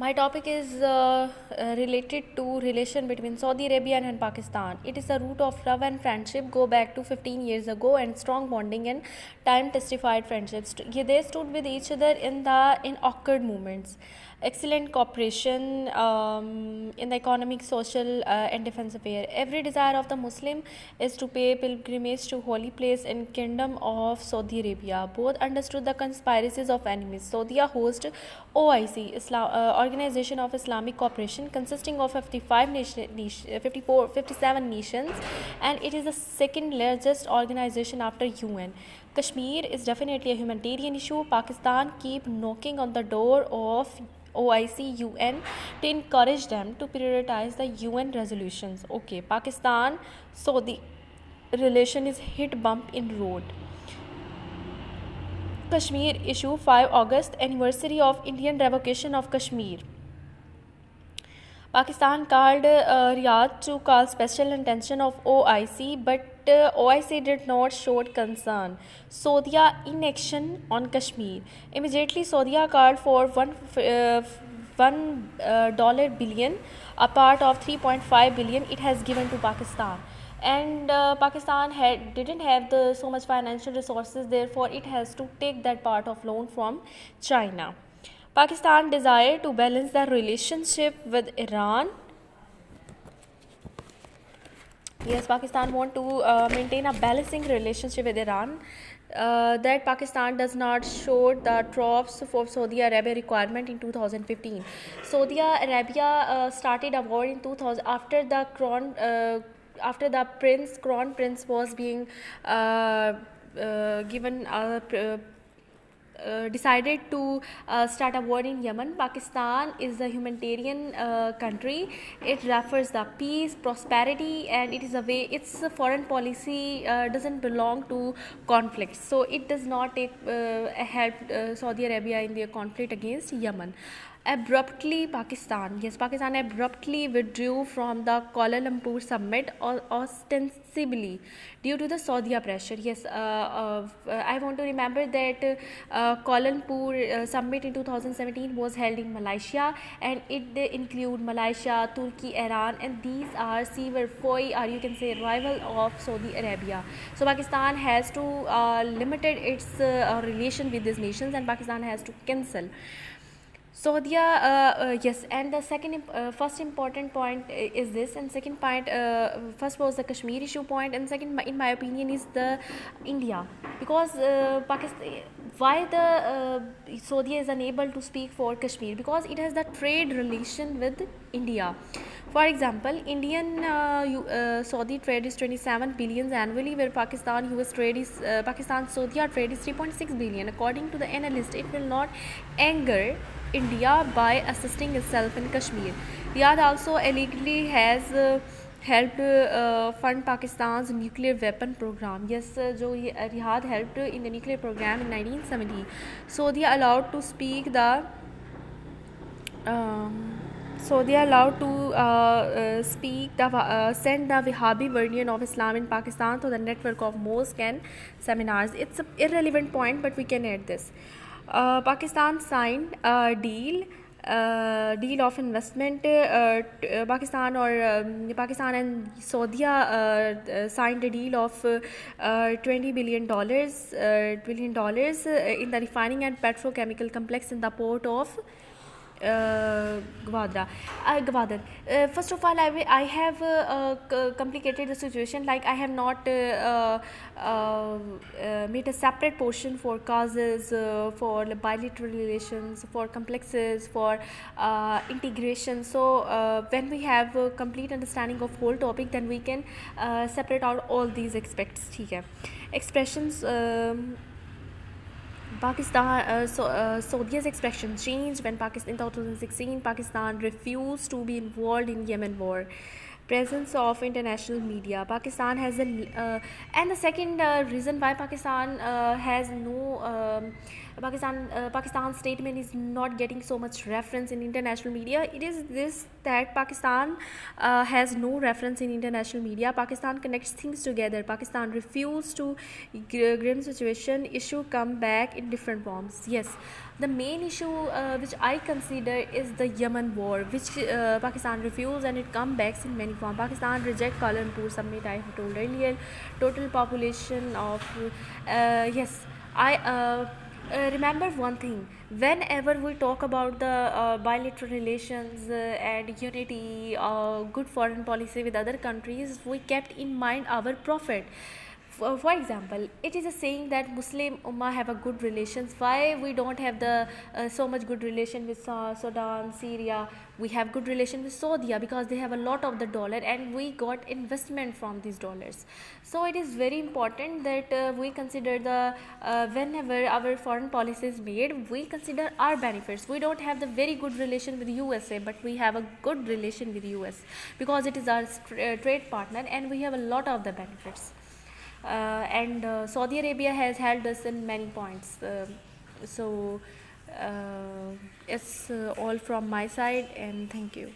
My topic is related to relation between Saudi Arabia and Pakistan. It is a root of love and friendship go back to 15 years ago, and strong bonding and time testified friendships. They stood with each other in awkward moments. Excellent cooperation in the economic, social, and defense affair. Every desire of the Muslim is to pay pilgrimage to holy place in Kingdom of Saudi Arabia. Both understood the conspiracies of enemies. Saudi host OIC, Organization of Islamic Cooperation, consisting of 57 nations, and it is the second largest organization after UN. Kashmir is definitely a humanitarian issue. Pakistan keep knocking on the door of OIC UN to encourage them to prioritize the UN resolutions. Okay, Pakistan Saudi relation is hit bump in road. Kashmir issue 5 August anniversary of Indian revocation of Kashmir. Pakistan called Riyadh to call special attention of OIC, but OIC did not show concern. Saudi inaction on Kashmir. Immediately, Saudi called for $1 billion, a part of 3.5 billion it has given to Pakistan. And Pakistan didn't have so much financial resources, therefore it has to take that part of loan from China. Pakistan desired to balance the relationship with Iran. Yes, Pakistan want to maintain a balancing relationship with Iran. That Pakistan does not show the troops for Saudi Arabia requirement in 2015. Saudi Arabia started a war in 2000 after the crown prince was being given decided to start a war in Yemen. Pakistan is a humanitarian country. It refers the peace, prosperity, and it is a way. Its foreign policy doesn't belong to conflicts, so it does not take help Saudi Arabia in their conflict against Yemen. Pakistan abruptly withdrew from the Kuala Lumpur summit ostensibly due to the Saudi pressure. I want to remember that Kuala Lumpur summit in 2017 was held in Malaysia, and it include Malaysia, Turkey, Iran, and these are foe, or you can say rival of Saudi Arabia. So Pakistan has to limited its relation with these nations, and Pakistan has to cancel. Saudi, yes, and the first important point is this, and second point, first was the Kashmir issue point, and second, in my opinion, is the India, because Pakistan. Why the Saudi is unable to speak for Kashmir? Because it has the trade relation with India. For example, Indian Saudi trade is 27 billion annually, where Pakistan US trade is Pakistan Saudi trade is 3.6 billion. According to the analyst, it will not anger India by assisting itself in Kashmir. Riyadh also illegally has helped fund Pakistan's nuclear weapon program. Yes, जो Riyadh helped in the nuclear program in 1970. So they are allowed to speak the send the Wahhabi version of Islam in Pakistan to the network of mosques and seminars. It's an irrelevant point, but we can add this. Pakistan signed a deal of investment. Pakistan and Saudi signed a deal of $20 billion in the refining and petrochemical complex in the port of Gwadar. First of all, I have complicated the situation. Like, I have not made a separate portion for causes, for bilateral relations, for complexes, for integration. So when we have a complete understanding of whole topic, then we can separate out all these aspects. Expressions. Saudi's expression changed when Pakistan in 2016 Pakistan refused to be involved in Yemen war. Presence of international media. Pakistan has and the second reason why Pakistan has no Pakistan's statement is not getting so much reference in international media. It is this that Pakistan has no reference in international media. Pakistan connects things together. Pakistan refused to grim situation issue come back in different forms. Yes, the main issue which I consider is the Yemen war, which Pakistan refused, and it comes back in many forms. Pakistan reject Kuala Lumpur summit. I have told earlier. Total population of yes. I remember one thing. Whenever we talk about the bilateral relations and unity, good foreign policy with other countries, we kept in mind our profit. For example, it is a saying that Muslim Ummah have a good relations. Why we don't have the so much good relation with Sudan, Syria? We have good relation with Saudi because they have a lot of the dollar, and we got investment from these dollars. So it is very important that we consider the whenever our foreign policy is made, we consider our benefits. We don't have the very good relation with USA, but we have a good relation with US because it is our trade partner, and we have a lot of the benefits. And Saudi Arabia has helped us in many points. So it's all from my side, and thank you.